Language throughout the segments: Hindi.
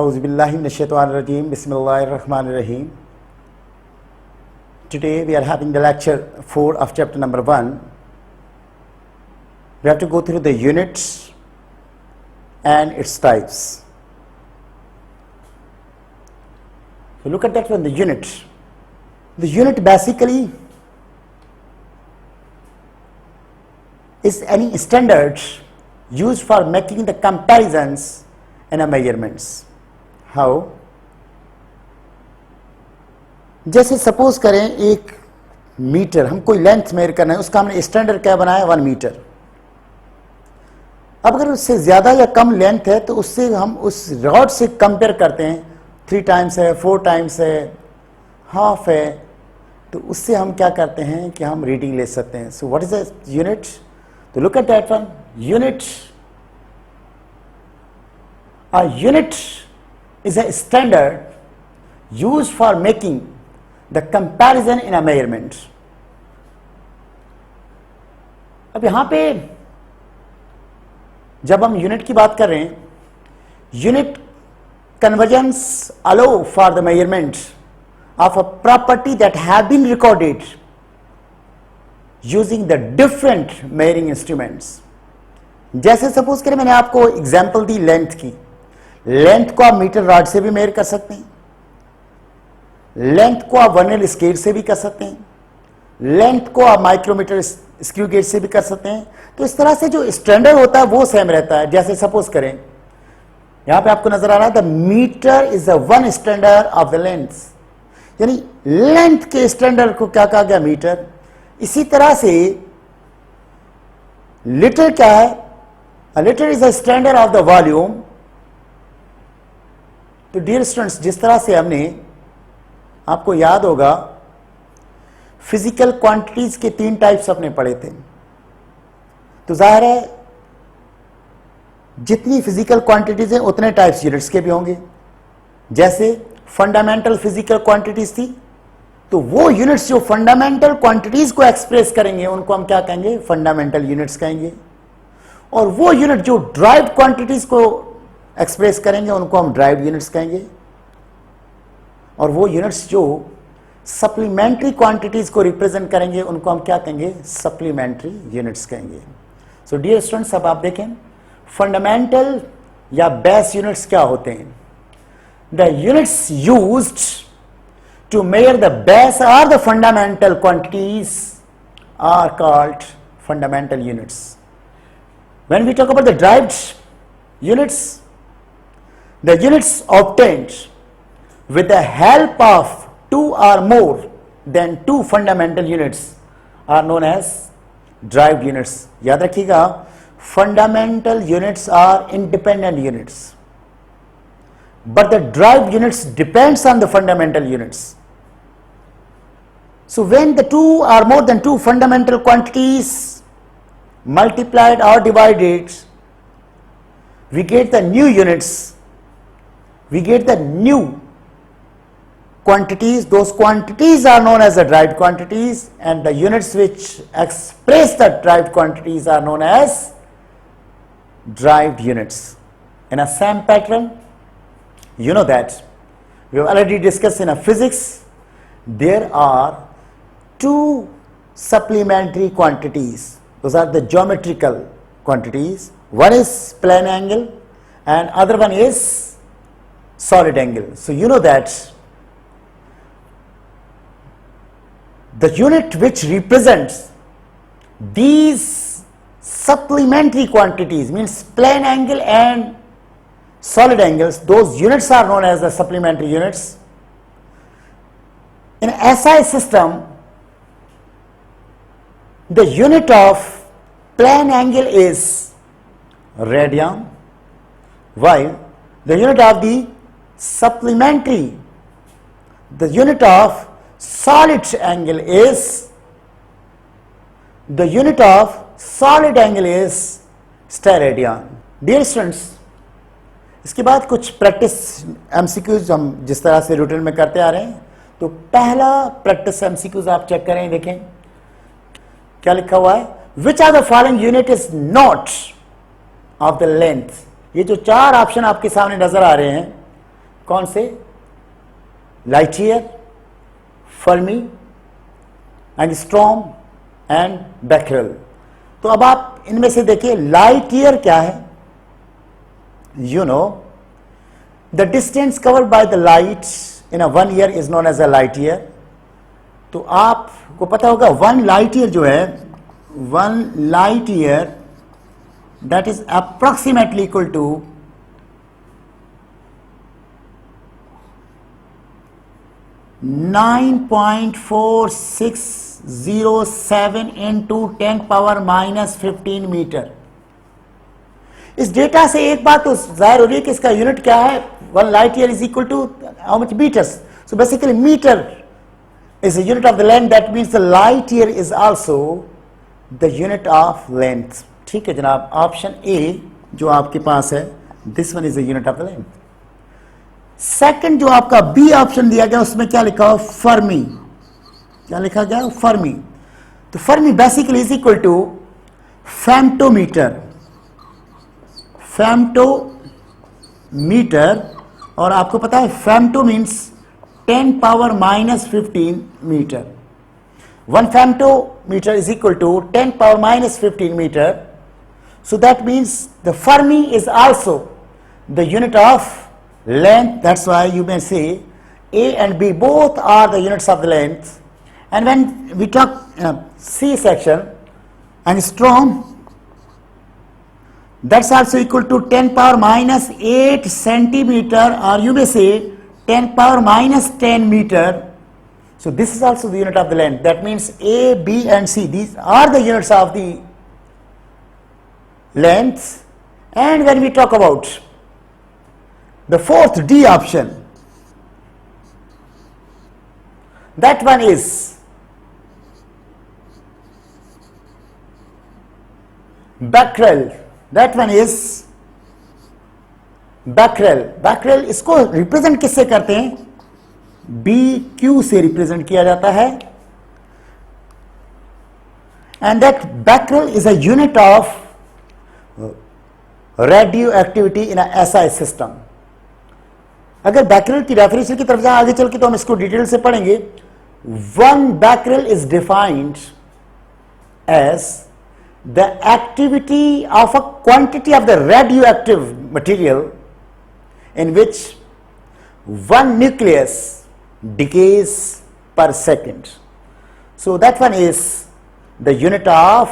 Auzubillahi minash-shaytanir-rajim. Bismillahir-rahmanir-rahim. Today we are having the lecture 4 of chapter number 1. We have to go through the units and its types. So look at that one, the unit. The unit basically is any standard used for making the comparisons and measurements. How? जैसे सपोज करें एक मीटर, हम कोई लेंथ मेजर करना है, उसका हमने स्टैंडर्ड क्या बनाया 1 मीटर. अब अगर उससे ज्यादा या कम लेंथ है तो उससे हम उस रॉड से कंपेयर करते हैं, 3 टाइम्स है, 4 टाइम्स है, हाफ है, तो उससे हम क्या करते हैं कि हम रीडिंग ले सकते हैं. So what is the unit? तो look at that one. Unit, a unit is a standard used for making the comparison in a measurement. अब यहां पे जब हम यूनिट की बात कर रहे हैं, unit conversions allow for the measurement of a property that have been recorded using the different measuring instruments. जैसे सपोज करें मैंने आपको एग्जांपल दी लेंथ की. लेंथ को आप मीटर रॉड से भी मेजर कर सकते हैं, लेंथ को आप वर्नियर स्केल से भी कर सकते हैं, लेंथ को आप माइक्रोमीटर स्क्रू गेज से भी कर सकते हैं. तो इस तरह से जो स्टैंडर्ड होता है वो सेम रहता है. जैसे सपोज करें यहां पे आपको नजर आ रहा है the metre is the one standard of the length, यानी लेंथ के स्टैंडर्ड को क्या कहा गया? मीटर. इसी तरह से लीटर क्या है? अ litre is the standard of the volume. तो डियर स्टूडेंट्स, जिस तरह से हमने, आपको याद होगा, फिजिकल क्वांटिटीज के 3 टाइप्स अपने पढ़े थे. तो जाहिर है जितनी फिजिकल क्वांटिटीज हैं उतने टाइप्स यूनिट्स के भी होंगे. जैसे फंडामेंटल फिजिकल क्वांटिटीज थी, तो वो यूनिट्स जो फंडामेंटल क्वांटिटीज को एक्सप्रेस करेंगे उनको हम क्या कहेंगे? फंडामेंटल यूनिट्स कहेंगे. और वो यूनिट जो ड्राइव्ड क्वांटिटीज को एक्सप्रेस करेंगे उनको हम ड्राइव्ड यूनिट्स कहेंगे. और वो यूनिट्स जो सप्लीमेंट्री क्वांटिटीज को रिप्रेजेंट करेंगे उनको हम क्या कहेंगे? सप्लीमेंट्री यूनिट्स कहेंगे. सो डियर स्टूडेंट्स, अब आप देखें फंडामेंटल या बेस यूनिट्स क्या होते हैं. The units used to measure the base और the fundamental quantities are called fundamental units. When we talk about the derived units, the units obtained with the help of 2 or more than 2 fundamental units are known as derived units. याद रखिएगा, fundamental units are independent units, but the derived units depends on the fundamental units. So when the 2 or more than 2 fundamental quantities multiplied or divided, we get the new units, we get the new quantities. Those quantities are known as the derived quantities, and the units which express the derived quantities are known as derived units. In a same pattern, you know that we have already discussed in a physics, there are 2 supplementary quantities. Those are the geometrical quantities. One is plane angle and other one is solid angle. So you know that the unit which represents these supplementary quantities, means plane angle and solid angles, those units are known as the supplementary units. In SI system, the unit of plane angle is radian, while the unit of the supplementary, the unit of solid angle is, the unit of solid angle is steradian. Dear students, इसके बाद कुछ प्रैक्टिस एमसीक्यूज हम जिस तरह से रूटीन में करते आ रहे हैं. तो पहला प्रैक्टिस एमसीक्यूज आप चेक करें, देखें क्या लिखा हुआ है. Which are the following unit is not of the length. ये जो 4 ऑप्शन आपके सामने नजर आ रहे हैं, कौन से? Light year, Fermi, angstrom and Becquerel. तो अब आप इनमें से देखिए, लाइट ईयर क्या है? You know the distance covered by the light in a 1 year is known as a light year. तो आपको पता होगा 1 लाइट ईयर जो है, 1 light year that is approximately equal to 9.4607 into 10 power minus 15 metre. इस डेटा से एक बात तो जाहिर हो रही है कि इसका यूनिट क्या है? 1 light year is equal to how much metres? So basically metre is a unit of the length. That means the light year is also the unit of length. ठीक है जनाब, ऑप्शन ए जो आपके पास है, this one is the unit of the length. Second जो आपका बी ऑप्शन दिया गया उसमें क्या लिखा हो? फर्मी। क्या लिखा गया? फर्मी। तो fermi basically is equal to femtometre. Femtometre, और आपको पता है femto means 10 power minus 15 metre. 1 femtometer is equal to 10 power minus 15 meter. So that means the Fermi is also the unit of length. That's why you may say A and B both are the units of the length. And when we talk C section, angstrom, that's also equal to 10 power minus 8 centimeter, or you may say 10 power minus 10 meter. So this is also the unit of the length. That means A, B and C, these are the units of the length. And when we talk about the fourth D option, that one is becquerel. That one is becquerel. becquerel इसको रिप्रेजेंट किससे करते हैं? BQ से रिप्रेजेंट किया जाता है। And that becquerel is a unit of radio activity in SI system. अगर becquerel की डेफिनेशन की तरफ जाए आगे चल के तो हम इसको डिटेल से पढ़ेंगे। 1 becquerel is defined as the activity of a quantity of the radioactive material in which 1 nucleus decays per second. So that one is the unit of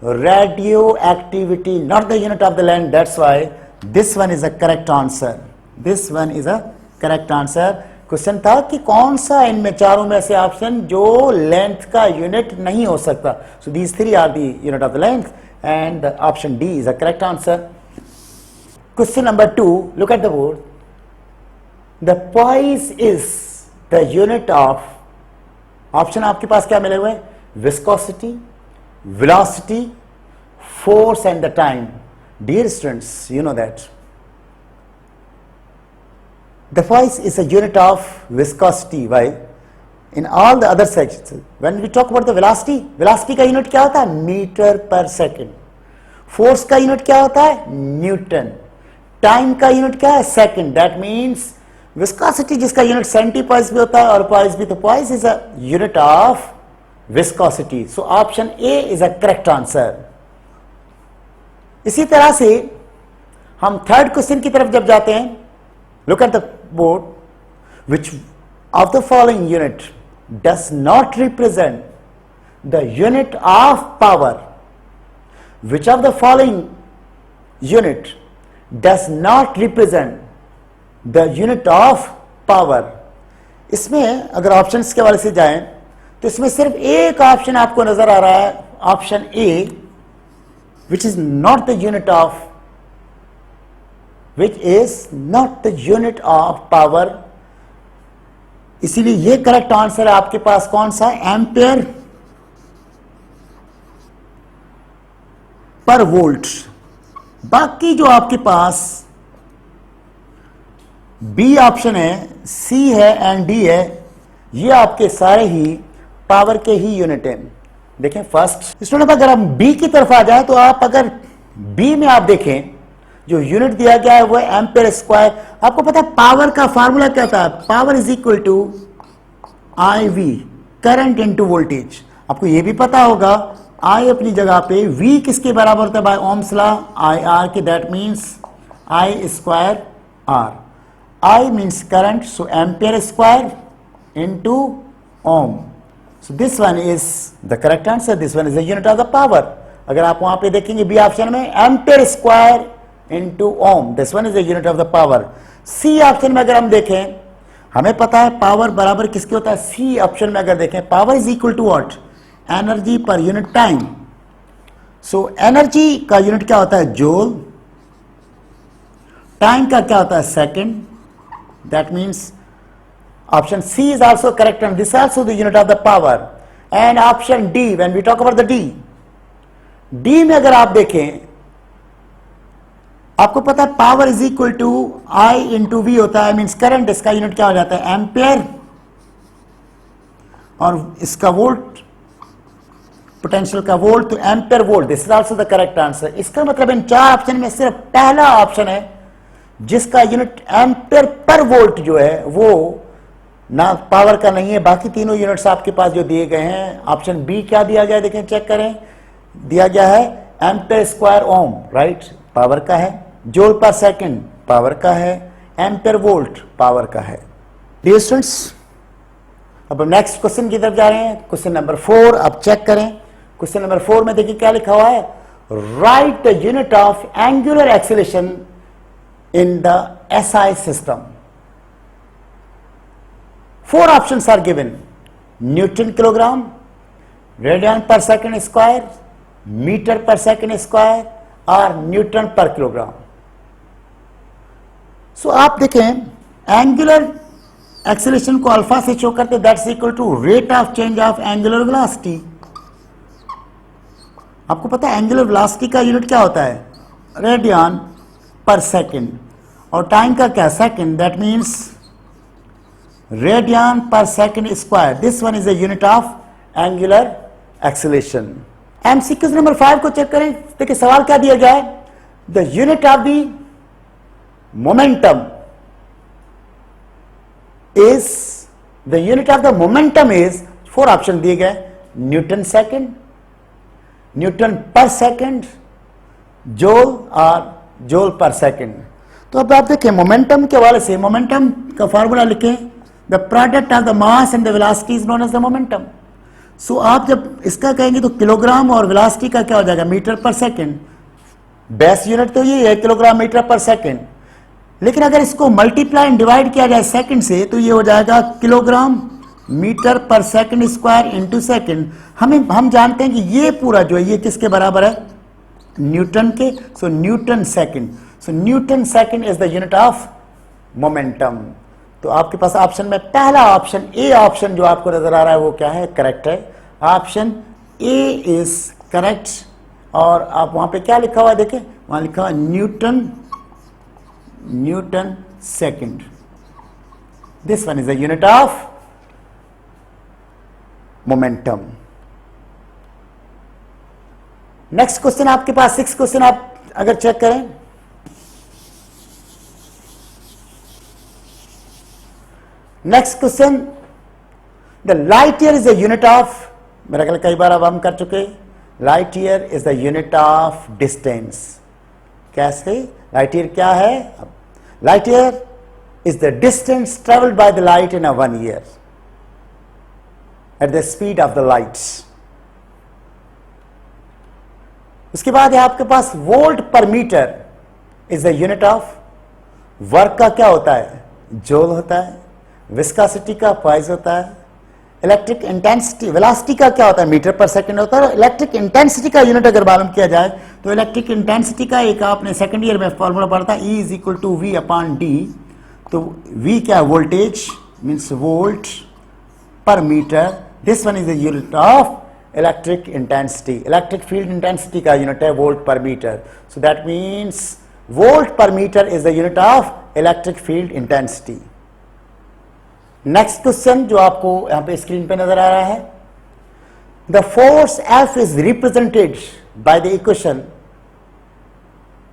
radioactivity, not the unit of the length. That's why this one is a correct answer. This one is a correct answer. Question था कि कौन सा इनमें चारों में से ऑप्शन जो लेंथ का यूनिट नहीं हो सकता. So these three are the unit of the length and option D is a correct answer. Question number 2, look at the board. The poise is the unit of, option आपके पास क्या मिले हुए हैं? Viscosity, velocity, force and the time. Dear students, you know that the force is a unit of viscosity. Why? In all the other sections, when we talk about the velocity, velocity का यूनिट क्या होता है? मीटर पर सेकेंड. फोर्स का यूनिट क्या होता है? न्यूटन. टाइम का यूनिट क्या है? सेकेंड. दैट मीन्स विस्कोसिटी जिसका यूनिट सेंटीपॉइस भी होता है और पॉइस भी, तो poised is a unit of viscosity. So option A is a correct answer. इसी तरह से हम थर्ड क्वेश्चन की तरफ जब जाते हैं, look at the board. Which of the following unit does not represent the unit of power? Which of the following unit does not represent the unit of power? इसमें अगर ऑप्शंस के हवाले से जाएं तो इसमें सिर्फ एक ऑप्शन आपको नजर आ रहा है, option A, which is not the unit of, which is not the unit of power. इसीलिए ये करेक्ट आंसर है आपके पास. कौन सा? Ampere per volt. बाकी जो आपके पास बी ऑप्शन है, सी है एंड डी है, ये आपके सारे ही पावर के ही यूनिट है. देखें फर्स्ट स्टूडेंट, अगर हम बी की तरफ आ जाए तो आप अगर बी में आप देखें जो यूनिट दिया गया है वो एम्पेयर स्क्वायर। आपको पता है पावर का फार्मूला क्या था, power is equal to I V, current into voltage. आपको ये भी पता होगा आई अपनी जगह पे, वी किसके बराबर होता है by Ohm's law, I R के, that means I square R. I means current, so ampere square into ohm. So this one is the correct answer. This one is the unit of the power. अगर आप वहां पे देखेंगे बी ऑप्शन में ampere square into ohm, this one is the unit of the power. C option में अगर हम देखें, हमें पता है पावर बराबर किसके होता है, सी ऑप्शन में अगर देखें power is equal to what, energy per unit time. So energy का यूनिट क्या होता है, जूल, टाइम का क्या होता है, second, that means option C is also correct and this is also the unit of the power. And option D, when we talk about the D में अगर आप देखें, आपको पता है power is equal to I into V होता है, मीन्स करंट, इसका यूनिट क्या हो जाता है, एम्पेयर, और इसका वोल्ट, पोटेंशियल का वोल्ट, तो ampere volt. This is also the correct answer. इसका मतलब इन चार ऑप्शन में सिर्फ पहला ऑप्शन है जिसका यूनिट एम्पेयर पर वोल्ट जो है वो ना पावर का नहीं है। बाकी तीनों यूनिट्स आपके पास जो दिए गए हैं, ऑप्शन बी क्या दिया गया है, देखें चेक करें, दिया गया है एम्पेयर स्क्वायर ओम, राइट, पावर का है, जूल पर सेकंड पावर का है, एम्पेयर वोल्ट पावर का है। डियर स्टूडेंट्स, अब हम नेक्स्ट क्वेश्चन की तरफ जा रहे हैं, क्वेश्चन नंबर 4। अब चेक करें क्वेश्चन नंबर 4 में, देखिए क्या लिखा हुआ है, right the unit of angular acceleration in the SI system. 4 options are given: Newton kilogram, radian per second square, meter per second square और Newton per kilogram। So आप देखें एंगुलर एक्सेलरेशन को अल्फा से शो करते, that's equal to rate of change of angular velocity. आपको पता है एंगुलर वेलोसिटी का यूनिट क्या होता है, रेडियन पर सेकेंड, और टाइम का क्या, सेकेंड, दैट मीन्स रेडियन पर second square. This one is the unit of angular acceleration. MCQ number 5 को चेक करें, देखिए सवाल क्या दिया गया है, the unit of the momentum is, the unit of the momentum is, 4 option दिए गए, न्यूटन सेकेंड, न्यूटन पर सेकेंड, जूल और जूल पर सेकेंड। तो अब आप देखें मोमेंटम के हवाले से, मोमेंटम का फॉर्मूला लिखें, the product of the mass and the velocity is known as the momentum. So आप जब इसका कहेंगे तो किलोग्राम और वेलोसिटी का क्या हो जाएगा, मीटर पर सेकेंड। बेस यूनिट तो ये है किलोग्राम मीटर पर सेकेंड, लेकिन अगर इसको मल्टीप्लाई एंड डिवाइड किया जाए सेकेंड से तो ये हो जाएगा किलोग्राम मीटर पर सेकेंड स्क्वायर इंटू सेकेंड। हम जानते हैं कि ये पूरा जो है ये किसके बराबर है, न्यूटन के। So Newton second, so Newton second is the unit of momentum. तो आपके पास ऑप्शन में पहला ऑप्शन, ए ऑप्शन जो आपको नजर आ रहा है वो क्या है, करेक्ट है, ऑप्शन ए इज करेक्ट। और आप वहां पे क्या लिखा हुआ है, देखें वहां लिखा हुआ Newton, Newton second. This one is the unit of momentum. Next question आपके पास 6 क्वेश्चन आप अगर चेक करें, next question, the light year is the unit of, मेरा ख्याल कई बार अब हम कर चुके, light year is the unit of distance. कैसे, लाइट ईयर क्या है, light year is the distance travelled by the light in a 1 year at the speed of the light. उसके बाद है आपके पास volt per metre is the unit of work का क्या होता है, जूल होता है, विस्कोसिटी का प्राइस होता है, इलेक्ट्रिक इंटेंसिटी, वेलोसिटी का क्या होता है, मीटर पर सेकंड होता है। इलेक्ट्रिक इंटेंसिटी का यूनिट अगर मालूम किया जाए तो इलेक्ट्रिक इंटेंसिटी का एक आपने सेकंड ईयर में फॉर्मूला पढ़ा था, E is equal to V upon D। तो V क्या है, voltage means volt per metre. This one is the unit of electric intensity. Electric field intensity का यूनिट है volt per metre. So that means volt per metre is the unit of electric field intensity. Next question जो आपको यहां पे स्क्रीन पे नजर आ रहा है, the force F is represented by the equation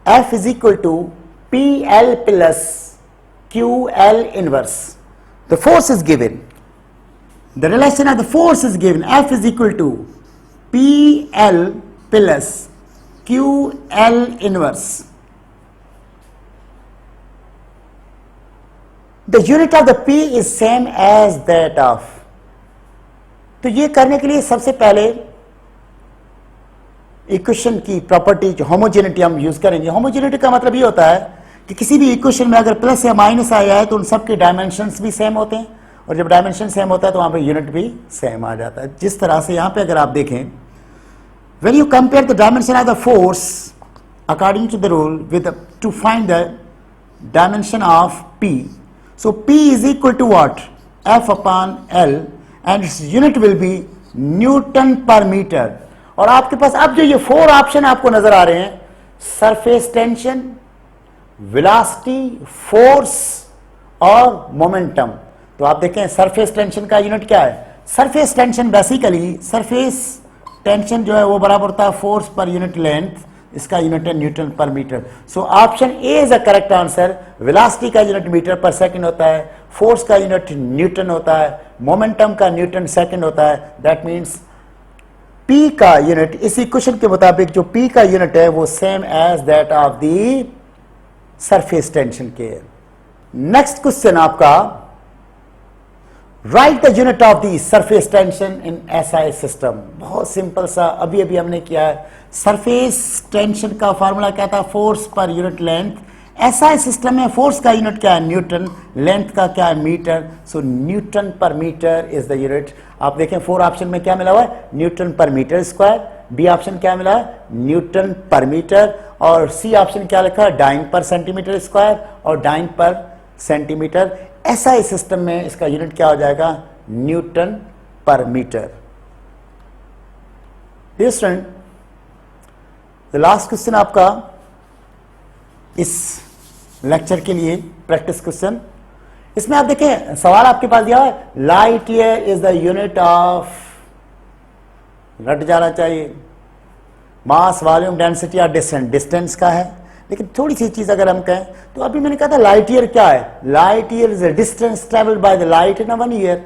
F is equal to PL plus QL inverse. The force is given. The relation of the force is given. F is equal to PL plus QL inverse. The unit of the P is same as that of. तो ये करने के लिए सबसे पहले इक्वेशन की प्रॉपर्टी जो होमोजेनिटी हम यूज करेंगे. होमोजेनिटी का मतलब ये होता है कि किसी भी इक्वेशन में अगर प्लस या माइनस आया है तो उन सब के डायमेंशंस भी सेम होते हैं, और जब डायमेंशन सेम होता है तो वहां पे यूनिट भी सेम आ जाता है. जिस तरह से यहां पे अगर आप देखें, when you compare the dimension of the force according to the rule with to find the dimension of P, so P is equal to what? F upon L and its unit will be Newton per meter. और आपके पास अब जो ये 4 ऑप्शन आपको नजर आ रहे हैं, सरफेस टेंशन, वेलोसिटी, फोर्स और मोमेंटम. तो आप देखें सरफेस टेंशन का यूनिट क्या है. Surface tension basically surface tension जो है वो बराबर होता है फोर्स पर यूनिट लेंथ, इसका यूनिट है newton per metre. So option A is a correct answer. Velocity का यूनिट मीटर पर सेकंड होता है, फोर्स का यूनिट न्यूटन होता है, मोमेंटम का न्यूटन सेकंड होता है. दैट मींस P का यूनिट इस इक्वेशन के मुताबिक जो P का यूनिट है वो same as that of the surface tension के. नेक्स्ट क्वेश्चन आपका, write the unit of the surface tension in SI system. बहुत सिंपल सा, अभी अभी हमने किया है. सरफेस टेंशन का फॉर्मूला क्या था? Force per unit length. SI system में फोर्स का यूनिट क्या है? न्यूटन. लेंथ का क्या है? Metre. So Newton per metre is the unit. आप देखें 4 ऑप्शन में क्या मिला हुआ है? Newton per metre square. B option क्या मिला है? Newton per metre. और सी ऑप्शन क्या लिखा है? डाइन पर सेंटीमीटर स्क्वायर और dyne per centimetre. SI system में इसका यूनिट क्या हो जाएगा? Newton per metre. Student, the last question आपका इस लेक्चर के लिए प्रैक्टिस क्वेश्चन. इसमें आप देखें सवाल आपके पास दिया है, light year is the unit of, रट जाना चाहिए, मास, वॉल्यूम, डेंसिटी और डिस्टेंस. डिस्टेंस का है, लेकिन थोड़ी सी चीज अगर हम कहें तो अभी मैंने कहा था लाइट ईयर क्या है? Light year is the distance travelled by the light in 1 year.